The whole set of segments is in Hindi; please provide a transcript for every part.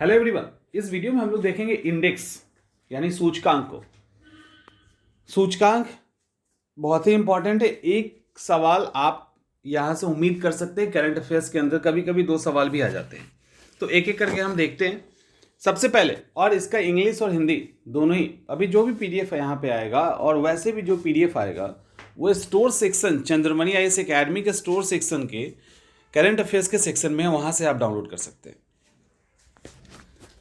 हेलो एवरीवन, इस वीडियो में हम लोग देखेंगे इंडेक्स यानी सूचकांक को। सूचकांक बहुत ही इंपॉर्टेंट है। एक सवाल आप यहां से उम्मीद कर सकते हैं करंट अफेयर्स के अंदर, कभी कभी दो सवाल भी आ जाते हैं, तो एक एक करके हम देखते हैं। सबसे पहले, और इसका इंग्लिश और हिंदी दोनों ही, अभी जो भी पीडीएफ यहाँ पे आएगा और वैसे भी जो पीडीएफ आएगा वो store section, Chandramani IAS academy के स्टोर सेक्शन के करंट अफेयर्स के सेक्शन में है, वहां से आप डाउनलोड कर सकते हैं।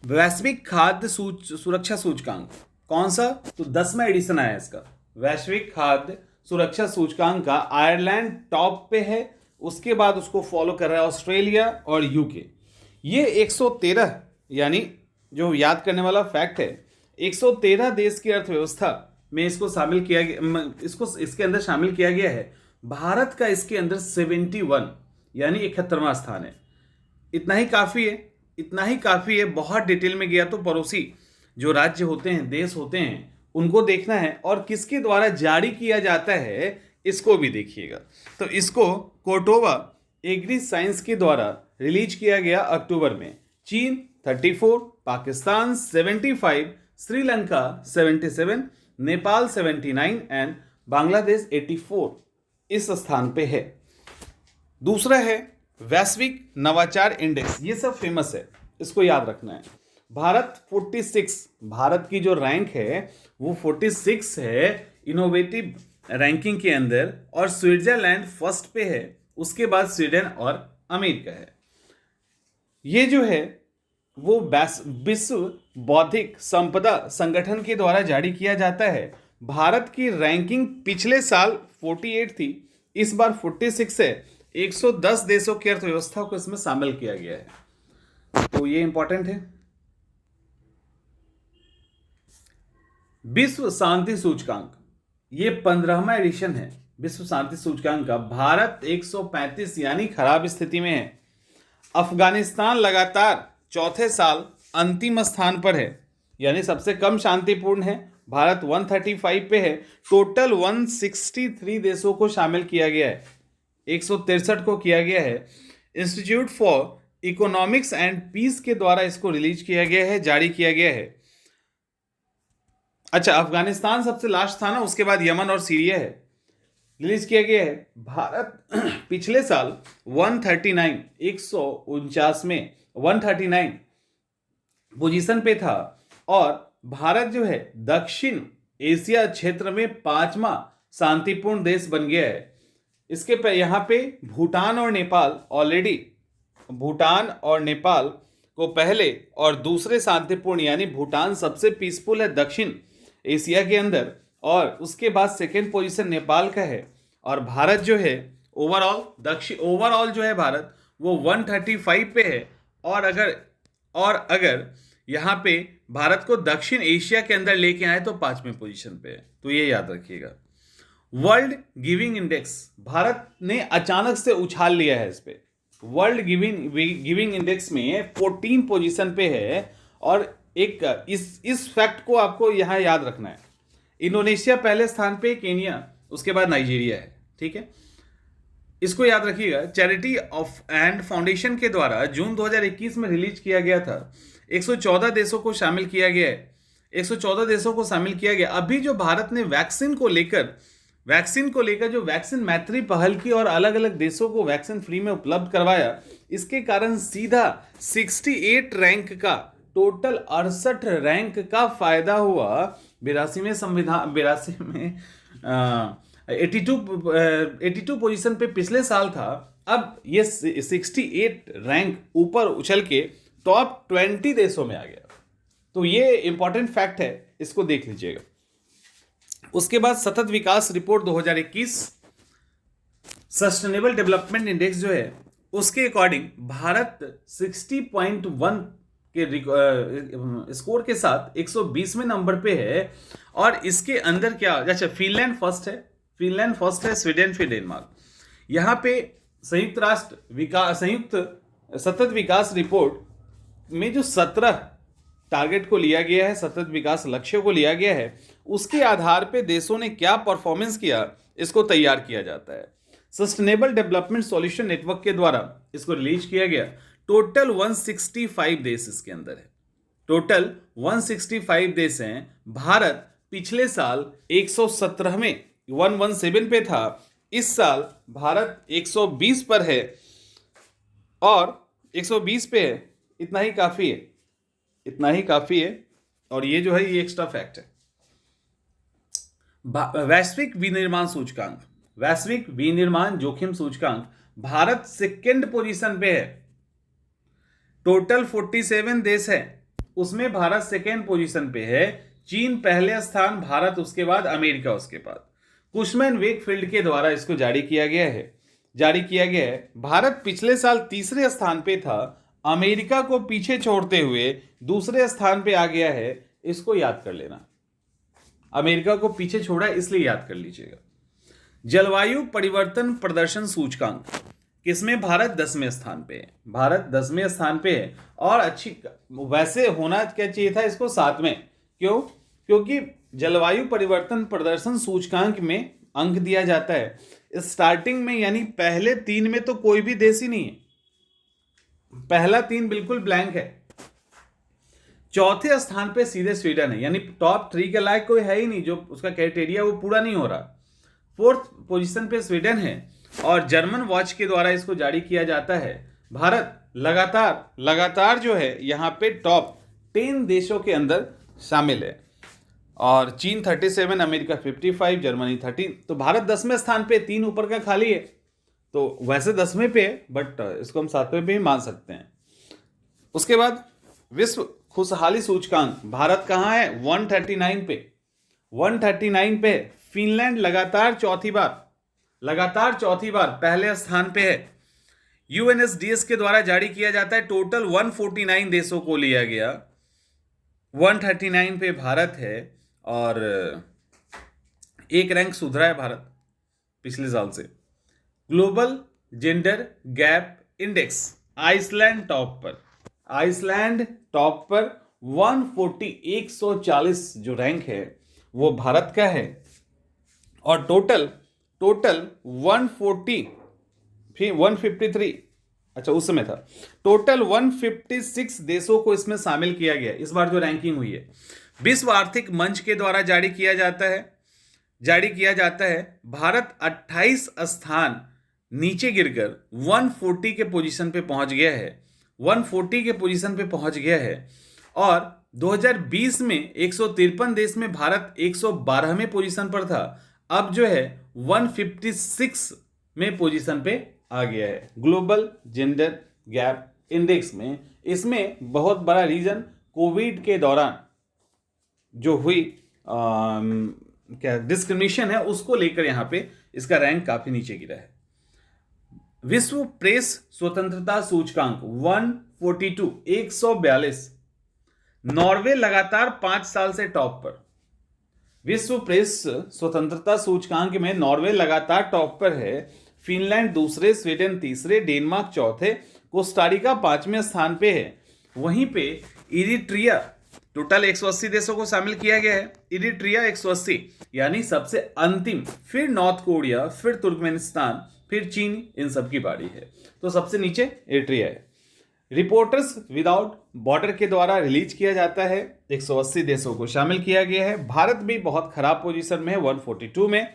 वैश्विक खाद्य सुरक्षा सूचकांक कौन सा? तो 10वां एडिशन आया इसका। वैश्विक खाद्य सुरक्षा सूचकांक का आयरलैंड टॉप पे है, उसके बाद उसको फॉलो कर रहा है ऑस्ट्रेलिया और यूके। ये 113, यानी जो याद करने वाला फैक्ट है, 113 देश की अर्थव्यवस्था में इसको शामिल किया गया, इसके अंदर शामिल किया गया है। भारत का इसके अंदर 71 यानी 71वां स्थान है। इतना ही काफी है, इतना ही काफी है। बहुत डिटेल में गया तो पड़ोसी जो राज्य होते हैं, देश होते हैं, उनको देखना है और किसके द्वारा जारी किया जाता है इसको भी देखिएगा। तो इसको कोर्टोवा एग्री साइंस के द्वारा रिलीज किया गया अक्टूबर में। चीन 34, पाकिस्तान 75, श्रीलंका 77, नेपाल 79 एंड बांग्लादेश 84 इस स्थान पे है। दूसरा है वैश्विक नवाचार इंडेक्स। ये सब फेमस है, इसको याद रखना है। भारत 46, भारत की जो रैंक है वो 46 है इनोवेटिव रैंकिंग के अंदर, और स्विट्जरलैंड फर्स्ट पे है, उसके बाद स्वीडन और अमेरिका है। ये जो है वो विश्व बौद्धिक संपदा संगठन के द्वारा जारी किया जाता है। भारत की रैंकिंग पिछले साल 48 थी, इस बार 46 है। 110 देशों की अर्थव्यवस्था को इसमें शामिल किया गया है, तो ये इंपॉर्टेंट है। विश्व शांति सूचकांक, ये 15वां एडिशन है विश्व शांति सूचकांक का। भारत 135 यानी खराब स्थिति में है। अफगानिस्तान लगातार चौथे साल अंतिम स्थान पर है, यानी सबसे कम शांतिपूर्ण है। भारत 135 पे है। टोटल 163 देशों को शामिल किया गया है, 163 को किया गया है। Institute for economics and peace के द्वारा इसको रिलीज किया गया है, जारी किया गया है। अच्छा, अफगानिस्तान सबसे लास्ट था ना, उसके बाद यमन और सीरिया है, रिलीज किया गया है। भारत पिछले साल 139, 149 में 139 पोजीशन पे था, और भारत जो है दक्षिण एशिया क्षेत्र में 5वां शांतिपूर्ण देश बन गया है। इसके पे यहाँ पे भूटान और नेपाल ऑलरेडी, भूटान और नेपाल को पहले और दूसरे शांतिपूर्ण, यानी भूटान सबसे पीसफुल है दक्षिण एशिया के अंदर, और उसके बाद सेकेंड पोजीशन नेपाल का है। और भारत जो है ओवरऑल जो है भारत वो 135 पे है। और अगर यहाँ पे भारत को दक्षिण एशिया के अंदर लेके आए तो 5वें पोजीशन पे है, तो ये याद रखिएगा। वर्ल्ड गिविंग इंडेक्स, भारत ने अचानक से उछाल लिया है इस पे। वर्ल्ड गिविंग इंडेक्स में 14 पोजीशन पे है, और एक इस फैक्ट को आपको यहां याद रखना है। इंडोनेशिया पहले स्थान पे, केनिया उसके बाद नाइजीरिया है, ठीक है, इसको याद रखिएगा। चैरिटी ऑफ एंड फाउंडेशन के द्वारा जून 2021 में रिलीज किया गया था। 114 देशों को शामिल किया गया है, 114 देशों को शामिल किया गया। अभी जो भारत ने वैक्सीन को लेकर जो वैक्सीन मैत्री पहल की और अलग अलग देशों को वैक्सीन फ्री में उपलब्ध करवाया, इसके कारण सीधा 68 रैंक का, टोटल 68 रैंक का फायदा हुआ। 82 में 82 पोजीशन पे पिछले साल था, अब ये 68 रैंक ऊपर उछल के टॉप 20 देशों में आ गया। तो ये इंपॉर्टेंट फैक्ट है, इसको देख लीजिएगा। उसके बाद सतत विकास रिपोर्ट 2021, सस्टेनेबल डेवलपमेंट इंडेक्स जो है, उसके अकॉर्डिंग भारत 60.1 के स्कोर के साथ 120वें नंबर पे है। और इसके अंदर क्या, अच्छा, फिनलैंड फर्स्ट है, स्वीडन फिर डेनमार्क। यहाँ पे संयुक्त सतत विकास रिपोर्ट में जो 17 टारगेट को लिया गया है, सतत विकास लक्ष्य को लिया गया है, उसके आधार पे देशों ने क्या परफॉर्मेंस किया इसको तैयार किया जाता है। सस्टेनेबल डेवलपमेंट सॉल्यूशन नेटवर्क के द्वारा इसको रिलीज किया गया। टोटल 165 देश इसके अंदर है, टोटल 165 देश हैं। भारत पिछले साल 117 में 117 पे था, इस साल भारत 120 पर है और 120 पे है। इतना ही काफी है, इतना ही काफी है। और ये जो है ये एक्स्ट्रा फैक्ट है। वैश्विक विनिर्माण सूचकांक, वैश्विक विनिर्माण जोखिम सूचकांक, भारत सेकेंड पोजीशन पे है। टोटल 47 देश है, उसमें भारत सेकेंड पोजीशन पे है। चीन पहले स्थान, भारत उसके बाद, अमेरिका उसके बाद। कुशमैन वेकफील्ड के द्वारा इसको जारी किया गया है। भारत पिछले साल तीसरे स्थान पे था, अमेरिका को पीछे छोड़ते हुए दूसरे स्थान पे आ गया है। इसको याद कर लेना, अमेरिका को पीछे छोड़ा इसलिए याद कर लीजिएगा। जलवायु परिवर्तन प्रदर्शन सूचकांक, किसमें भारत 10वें स्थान पे है, भारत 10वें स्थान पे है। और अच्छी, वैसे होना क्या चाहिए था इसको 7वें, क्यों? क्योंकि जलवायु परिवर्तन प्रदर्शन सूचकांक में अंक दिया जाता है स्टार्टिंग में, यानी पहले 3 में तो कोई भी देश ही नहीं है, पहला 3 बिल्कुल ब्लैंक है। चौथे स्थान पे सीधे स्वीडन है, यानी टॉप 3 के लायक कोई है ही नहीं, जो उसका क्राइटेरिया वो पूरा नहीं हो रहा। 4th पोजीशन पे स्वीडन है और जर्मन वॉच के द्वारा इसको जारी किया जाता है। भारत लगातार जो है यहाँ पे टॉप 10 देशों के अंदर शामिल है। और चीन 37, अमेरिका 55, जर्मनी 13। तो भारत 10वें स्थान पे, 3 ऊपर का खाली है। तो वैसे 10वें पे है, बट इसको हम 7वें पे ही मान सकते हैं। उसके बाद विश्व खुशहाली सूचकांक, भारत कहाँ है? 139 पे, 139 पे। फिनलैंड लगातार चौथी बार पहले स्थान पे है। यूएनएसडीएस के द्वारा जारी किया जाता है। टोटल 149 देशों को लिया गया, 139 पे भारत है। और एक रैंक सुधरा है भारत पिछले साल से। Global gender gap index, Iceland top पर 140 जो रैंक है वो भारत का है। और टोटल 140 फिर 153, अच्छा उस समय था, टोटल 156 देशों को इसमें शामिल किया गया इस बार जो रैंकिंग हुई है। विश्व आर्थिक मंच के द्वारा जारी किया जाता है। भारत 28 स्थान नीचे गिरकर 140 के पोजीशन पे पहुंच गया है, 140 के पोजीशन पे पहुंच गया है। और 2020 में 153 देश में भारत 112वें पोजीशन पर था, अब जो है 156 में पोजीशन पे आ गया है ग्लोबल जेंडर गैप इंडेक्स में। इसमें बहुत बड़ा रीजन कोविड के दौरान जो हुई क्या डिस्क्रिमिनेशन है उसको लेकर यहां पे इसका रैंक काफी नीचे गिरा है। विश्व प्रेस स्वतंत्रता सूचकांक 142, नॉर्वे लगातार 5 साल से टॉप पर। विश्व प्रेस स्वतंत्रता सूचकांक में नॉर्वे लगातार टॉप पर है, फिनलैंड दूसरे, स्वीडन तीसरे, डेनमार्क चौथे, कोस्टारिका 5वें स्थान पे है। वहीं पे इरिट्रिया, टोटल 180 देशों को शामिल किया गया है, इरिट्रिया 180 यानी सबसे अंतिम, फिर नॉर्थ कोरिया, फिर तुर्कमेनिस्तान, फिर चीन, इन सब की बारी है। तो सबसे नीचे इरिट्रिया है। रिपोर्टर्स विदाउट बॉर्डर के द्वारा रिलीज किया जाता है, 180 देशों को शामिल किया गया है। भारत भी बहुत खराब पोजीशन में है, 142 में।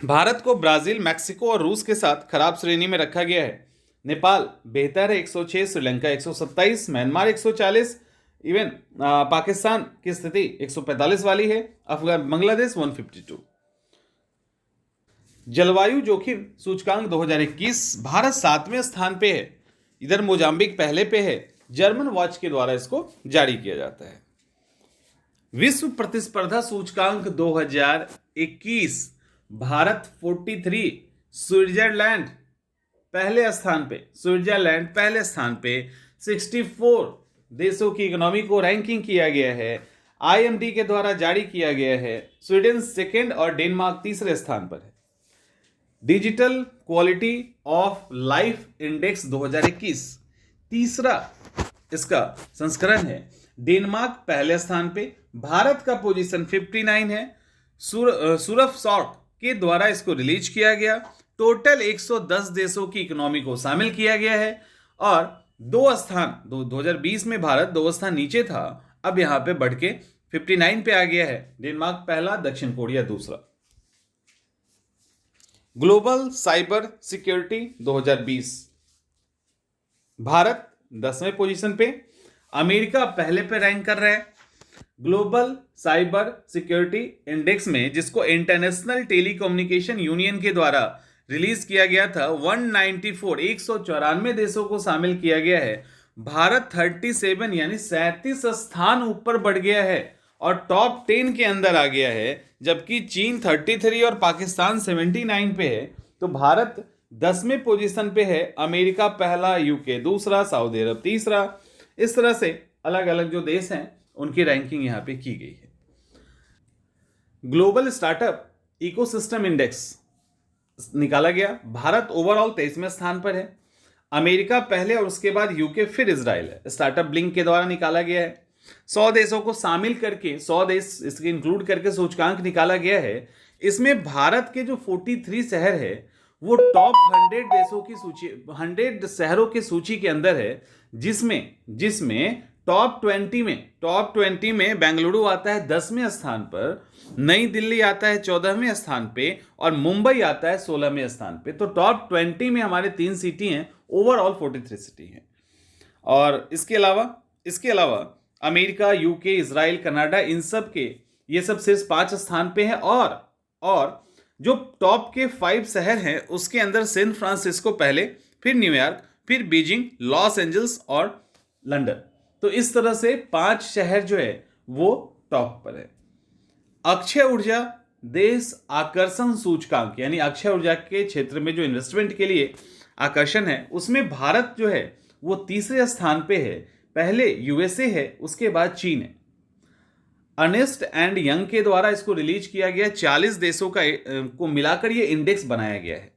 भारत को ब्राजील, मैक्सिको और रूस के साथ खराब श्रेणी में रखा गया है। नेपाल बेहतर है, 106, श्रीलंका 127, म्यांमार 140, इवन पाकिस्तान की स्थिति 145 वाली है, बांग्लादेश 152। जलवायु जोखिम सूचकांक 2021, भारत 7वें स्थान पे है, इधर मोजाम्बिक पहले पे है। जर्मन वॉच के द्वारा इसको जारी किया जाता है। विश्व प्रतिस्पर्धा सूचकांक 2021, भारत 43, स्विट्जरलैंड पहले स्थान पे 64 देशों की इकोनॉमी को रैंकिंग किया गया है, आईएमडी के द्वारा जारी किया गया है। स्वीडन सेकेंड और डेनमार्क तीसरे स्थान पर है। Digital quality of life index 2021, तीसरा इसका संस्करण है। डेनमार्क पहले स्थान पे, भारत का पोजीशन 59 है। सूरफ शॉर्ट के द्वारा इसको रिलीज किया गया। टोटल 110 देशों की इकोनॉमी को शामिल किया गया है और 2020 में भारत 2 स्थान नीचे था, अब यहां पे बढ़ के 59 पे आ गया है। डेनमार्क पहला, दक्षिण कोरिया दूसरा। ग्लोबल साइबर सिक्योरिटी 2020, भारत 10वें पोजीशन पे, अमेरिका पहले पे रैंक कर रहा है। ग्लोबल साइबर सिक्योरिटी इंडेक्स में, जिसको इंटरनेशनल टेलीकम्युनिकेशन यूनियन के द्वारा रिलीज किया गया था, 194 देशों को शामिल किया गया है। भारत 37 यानी 37 स्थान ऊपर बढ़ गया है और टॉप 10 के अंदर आ गया है, जबकि चीन 33 और पाकिस्तान 79 पे है। तो भारत 10वें पोजीशन पे है, अमेरिका पहला, यूके दूसरा, सऊदी अरब तीसरा। इस तरह से अलग अलग जो देश हैं उनकी रैंकिंग यहां पे की गई है। ग्लोबल स्टार्टअप इकोसिस्टम इंडेक्स निकाला गया, भारत ओवरऑल 23वें स्थान पर है, अमेरिका पहले और उसके बाद यूके फिर इजराइल है। स्टार्टअप ब्लिंक के द्वारा निकाला गया है। 100 देशों को शामिल करके, 100 देश इसके इंक्लूड करके सूचकांक निकाला गया है। इसमें भारत के जो 43 शहर है वो टॉप 100 देशों की सूची, 100 शहरों की सूची के अंदर है, जिसमें टॉप 20 में बेंगलुरु आता है 10वें स्थान पर, नई दिल्ली आता है 14वें स्थान पे और मुंबई आता है 16वें स्थान पे। तो टॉप 20 में हमारे 3 सिटी हैं, ओवरऑल 43 सिटी हैं। और इसके अलावा अमेरिका, यूके, इजराइल, कनाडा, इन सब के ये सब सिर्फ 5 स्थान पे हैं। और जो टॉप के 5 शहर हैं उसके अंदर सैन फ्रांसिस्को पहले, फिर न्यूयॉर्क, फिर बीजिंग, लॉस एंजल्स और लंदन। तो इस तरह से 5 शहर जो है वो टॉप पर है। अक्षय ऊर्जा देश आकर्षण सूचकांक, यानी अक्षय ऊर्जा के क्षेत्र में जो इन्वेस्टमेंट के लिए आकर्षण है, उसमें भारत जो है वो तीसरे स्थान पे है। पहले यूएसए है, उसके बाद चीन है। अर्नेस्ट एंड यंग के द्वारा इसको रिलीज किया गया, 40 देशों को मिलाकर ये इंडेक्स बनाया गया है।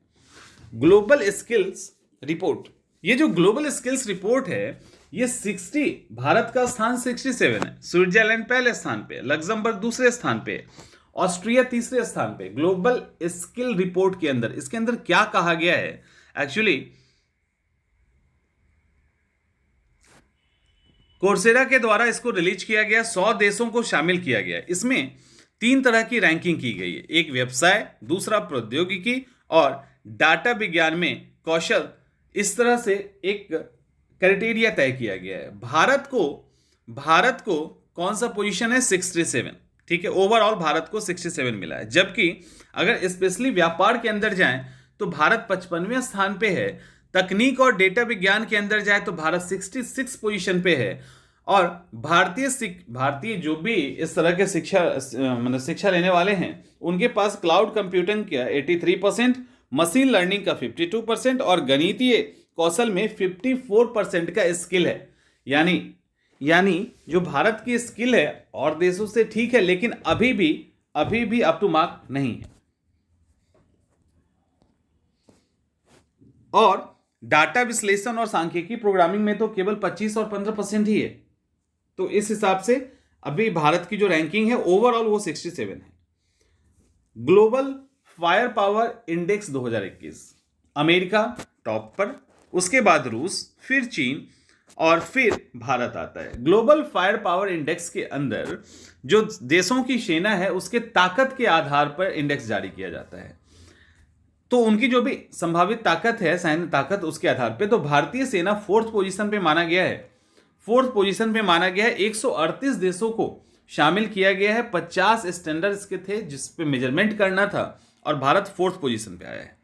ग्लोबल स्किल्स रिपोर्ट, ये जो ग्लोबल स्किल्स रिपोर्ट है ये 60, भारत का स्थान 67 है। स्विट्जरलैंड पहले स्थान पे, लग्जमबर्ग दूसरे स्थान पे, ऑस्ट्रिया तीसरे स्थान पे। ग्लोबल स्किल रिपोर्ट के अंदर, इसके अंदर क्या कहा गया है एक्चुअली, कोर्सेरा के द्वारा इसको रिलीज किया गया, 100 देशों को शामिल किया गया। इसमें 3 तरह की रैंकिंग की गई है, एक व्यवसाय, दूसरा प्रौद्योगिकी और डाटा विज्ञान में कौशल। इस तरह से एक क्राइटेरिया तय किया गया है। भारत को कौन सा पोजीशन है, 67, ठीक है। ओवरऑल भारत को 67 मिला है, जबकि अगर स्पेशली व्यापार के अंदर जाएं तो भारत 55वें स्थान पे है। तकनीक और डेटा विज्ञान के अंदर जाए तो भारत 66 पोजीशन पे है। और भारतीय जो भी इस तरह के शिक्षा लेने वाले हैं उनके पास क्लाउड कंप्यूटिंग का 83%, मशीन लर्निंग का 52% और गणितीय कौशल में 54% का स्किल है। यानी जो भारत की स्किल है और देशों से ठीक है, लेकिन अभी भी अप टू मार्क नहीं है। और डाटा विश्लेषण और सांख्यिकी प्रोग्रामिंग में तो केवल 25 और 15% ही है। तो इस हिसाब से अभी भारत की जो रैंकिंग है ओवरऑल वो 67 है। Global fire power index 2021, America top पर, उसके बाद रूस, फिर चीन और फिर भारत आता है। ग्लोबल फायर पावर इंडेक्स के अंदर जो देशों की सेना है उसके ताकत के आधार पर इंडेक्स जारी किया जाता है। तो उनकी जो भी संभावित ताकत है, सैन्य ताकत, उसके आधार पे तो भारतीय सेना 4th पोजीशन पे माना गया है। 4th पोजीशन पे माना गया है। 138 देशों को शामिल किया गया है। 50 स्टैंडर्ड्स के थे जिस पे मेजरमेंट करना था और भारत 4th पोजीशन पे आया है।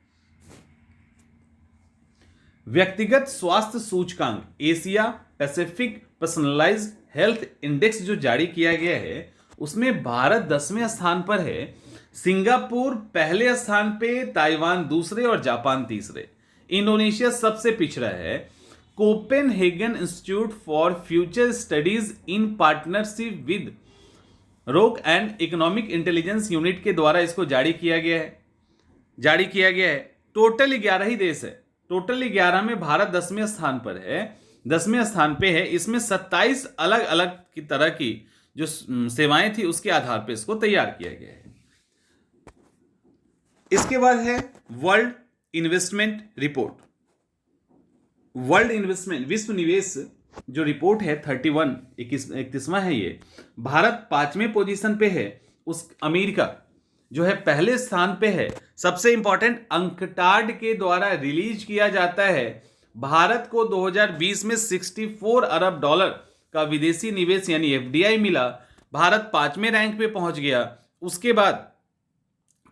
व्यक्तिगत स्वास्थ्य सूचकांक Asia Pacific personalised health index जो जारी किया गया है उसमें भारत 10वें स्थान पर है। सिंगापुर पहले स्थान पे, ताइवान दूसरे और जापान तीसरे। इंडोनेशिया सबसे पिछड़ा है। Copenhagen institute for future studies in partnership with रोक एंड इकोनॉमिक इंटेलिजेंस यूनिट के द्वारा इसको जारी किया गया है। टोटल 11 ही देश है। टोटल 11 में भारत 10वें स्थान पर है, 10वें स्थान पे है। इसमें 27 अलग अलग की तरह की जो सेवाएं थी उसके आधार पर इसको तैयार किया गया है। इसके बाद है world investment report. World investment, विश्व निवेश जो रिपोर्ट है 31वां है ये, भारत 5वें पोजीशन पे है। उस अमेरिका जो है पहले स्थान पे है। सबसे इंपॉर्टेंट, अंकटाड के द्वारा रिलीज किया जाता है। भारत को 2020 में 64 अरब डॉलर का विदेशी निवेश यानी एफडीआई मिला। भारत 5वें रैंक पे पहुंच गया। उसके बाद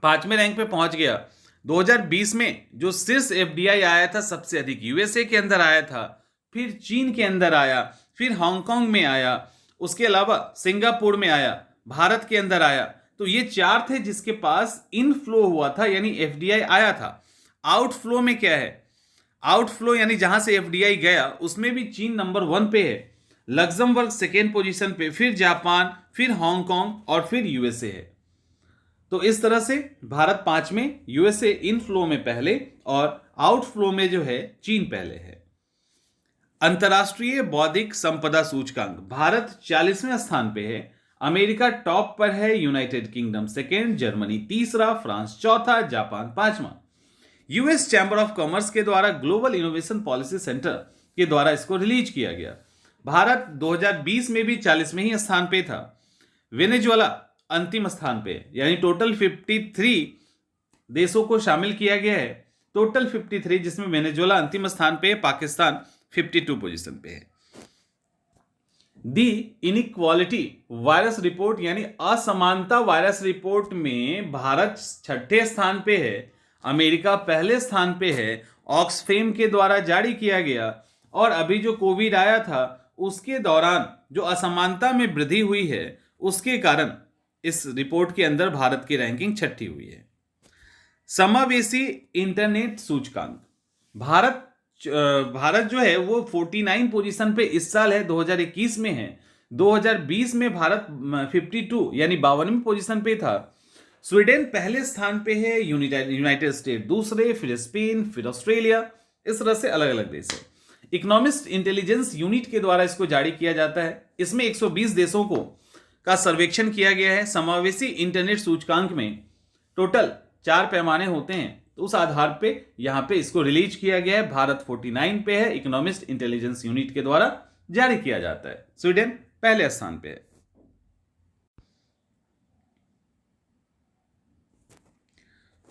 5वें रैंक पे पहुंच गया। 2020 में जो शीर्ष एफडीआई आया था सबसे अधिक यूएसए के अंदर आया था, फिर चीन के अंदर आया, फिर हांगकांग में आया, उसके अलावा सिंगापुर में आया, भारत के अंदर आया। तो ये 4 थे जिसके पास इनफ्लो हुआ था यानी एफडीआई आया था। आउटफ्लो में क्या है? आउटफ्लो यानी जहां से एफडीआई गया उसमें भी चीन नंबर 1 पे है, लग्जमबर्ग सेकेंड पोजीशन पे, फिर जापान, फिर हांगकांग और फिर यूएसए है। तो इस तरह से भारत 5 में, यूएसए इनफ्लो में पहले और आउटफ्लो में जो है चीन पहले है। अंतरराष्ट्रीय बौद्धिक संपदा सूचकांक, भारत 40वें स्थान पे है। अमेरिका टॉप पर है, यूनाइटेड किंगडम सेकेंड, जर्मनी तीसरा, फ्रांस चौथा, जापान 5वां। यूएस चैंबर ऑफ कॉमर्स के द्वारा ग्लोबल इनोवेशन पॉलिसी सेंटर के द्वारा इसको रिलीज किया गया। भारत 2020 में भी 40वें ही स्थान पे था। वेनेजुएला अंतिम स्थान पे, यानी टोटल 53 देशों को शामिल किया गया है। टोटल 53, जिसमें वेनेजुएला अंतिम स्थान पे, पाकिस्तान 52 पोजीशन पे है। दी इनइक्वालिटी वायरस रिपोर्ट यानी असमानता वायरस रिपोर्ट में भारत 6ठे स्थान पे है, अमेरिका पहले स्थान पे है। ऑक्सफेम के द्वारा जारी किया गया। और अभी जो कोविड आया था उसके दौरान जो असमानता में वृद्धि हुई है उसके कारण इस रिपोर्ट के अंदर भारत की रैंकिंग 6ठी हुई है। समावेशी इंटरनेट सूचकांक, भारत जो है वो 49 पोजीशन पे इस साल है, 2021 में है। 2020 में भारत 52 यानी 52वें पोजीशन पे था। स्वीडन पहले स्थान पे है, यूनाइटेड स्टेट दूसरे, फिर स्पेन, फिर ऑस्ट्रेलिया, इस तरह से अलग अलग देश है। इकोनॉमिस्ट इंटेलिजेंस यूनिट के द्वारा इसको जारी किया जाता है। इसमें 120 देशों को का सर्वेक्षण किया गया है। समावेशी इंटरनेट सूचकांक में टोटल 4 पैमाने होते हैं, तो उस आधार पे यहां पे इसको रिलीज किया गया है। भारत 49 पे है, इकोनॉमिस्ट इंटेलिजेंस यूनिट के द्वारा जारी किया जाता है। स्वीडन पहले स्थान पे है।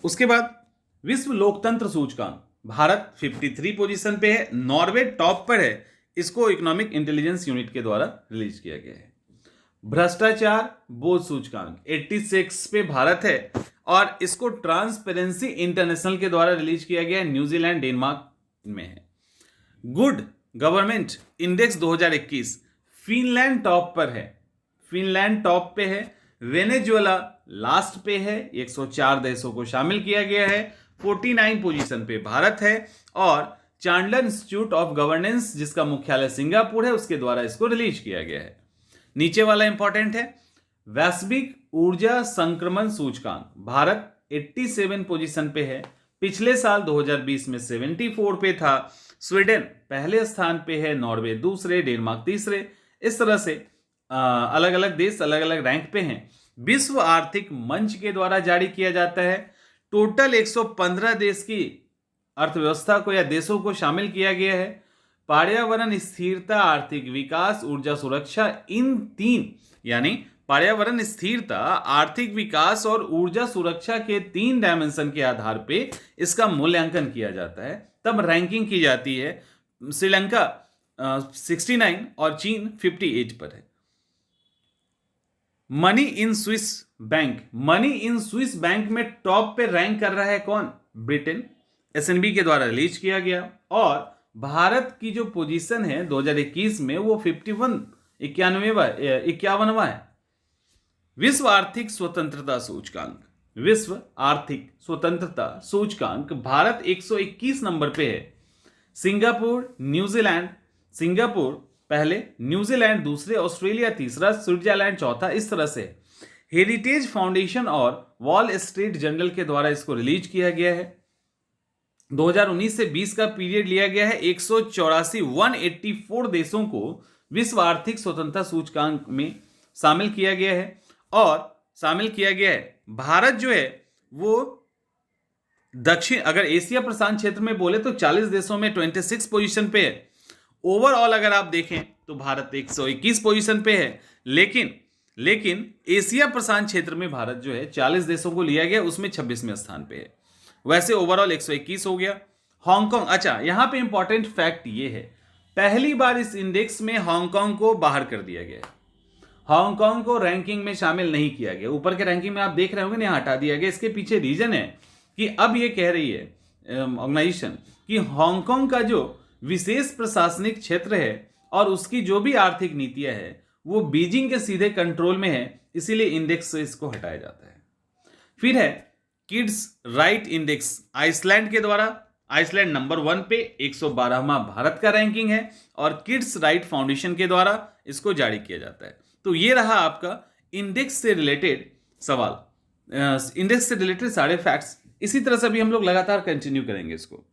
उसके बाद विश्व लोकतंत्र सूचकांक, भारत 53 पोजीशन पे है, नॉर्वे टॉप पर है। इसको इकोनॉमिक इंटेलिजेंस यूनिट के द्वारा रिलीज किया गया है। भ्रष्टाचार बोध सूचकांक 86 पे भारत है और इसको ट्रांसपेरेंसी इंटरनेशनल के द्वारा रिलीज किया गया है, न्यूजीलैंड डेनमार्क में है। Good government index 2021, Finland top पर है, फिनलैंड टॉप पे है। वेनेजुएला लास्ट पे है, 104 देशों को शामिल किया गया है। 49 पोजीशन पे भारत है। और चांडलर इंस्टीट्यूट ऑफ गवर्नेंस जिसका मुख्यालय सिंगापुर है उसके द्वारा इसको रिलीज किया गया है। नीचे वाला इंपॉर्टेंट है, वैश्विक ऊर्जा संक्रमण सूचकांक, भारत 87 पोजीशन पे है। पिछले साल 2020 में 74 पे था। स्वीडन पहले स्थान पे है, नॉर्वे दूसरे, डेनमार्क तीसरे। इस तरह से अलग अलग देश अलग अलग रैंक पे हैं। विश्व आर्थिक मंच के द्वारा जारी किया जाता है। टोटल 115 देश की अर्थव्यवस्था को या देशों को शामिल किया गया है। पर्यावरण स्थिरता, आर्थिक विकास, ऊर्जा सुरक्षा, इन 3 यानी पर्यावरण स्थिरता, आर्थिक विकास और ऊर्जा सुरक्षा के 3 डायमेंशन के आधार पे इसका मूल्यांकन किया जाता है, तब रैंकिंग की जाती है। श्रीलंका 69 और चीन 58 पर है। Money in Swiss bank, money in Swiss bank में टॉप पे रैंक कर रहा है कौन? ब्रिटेन, एसएनबी के द्वारा रिलीज किया गया। और भारत की जो पोजीशन है 2021 में वो 51वां है। विश्व आर्थिक स्वतंत्रता सूचकांक, विश्व आर्थिक स्वतंत्रता सूचकांक, भारत 121 नंबर पे है। सिंगापुर, न्यूजीलैंड, सिंगापुर पहले, न्यूजीलैंड दूसरे, ऑस्ट्रेलिया तीसरा, स्विट्जरलैंड चौथा, इस तरह से। हेरिटेज फाउंडेशन और वॉल स्ट्रीट जर्नल के द्वारा इसको रिलीज किया गया है। 2019 से 20 का पीरियड लिया गया है। 184 देशों को विश्व आर्थिक स्वतंत्रता सूचकांक में शामिल किया गया है। और शामिल किया गया है, भारत जो है वो दक्षिण, अगर एशिया प्रशांत क्षेत्र में बोले तो 40 देशों में 26 पोजीशन पे है। ओवरऑल अगर आप देखें तो भारत 121 पोजीशन पे है, लेकिन एशिया प्रशांत क्षेत्र में भारत जो है 40 देशों को लिया गया, उसमें 26वें स्थान पे है। वैसे ओवरऑल 121 हो गया। हांगकांग, अच्छा यहां पे इंपॉर्टेंट फैक्ट ये है, पहली बार इस इंडेक्स में हांगकांग को बाहर कर दिया गया है। हांगकांग को रैंकिंग में शामिल नहीं किया गया। ऊपर के रैंकिंग में आप देख रहे होंगे ना, हटा दिया गया। इसके पीछे रीजन है कि अब ये कह रही है ऑर्गेनाइजेशन कि हांगकांग का जो विशेष प्रशासनिक क्षेत्र है और उसकी जो भी आर्थिक नीतियां है वो बीजिंग के सीधे कंट्रोल में है, इसीलिए इंडेक्स से इसको हटाया जाता है। फिर है किड्स राइट इंडेक्स आइसलैंड के द्वारा। आइसलैंड नंबर 1 पे 112वां भारत का रैंकिंग है और किड्स राइट फाउंडेशन के द्वारा इसको जारी किया जाता है। तो ये रहा आपका इंडेक्स से रिलेटेड सवाल, इंडेक्स से रिलेटेड सारे फैक्ट्स। इसी तरह से भी हम लोग लगातार कंटिन्यू करेंगे इसको।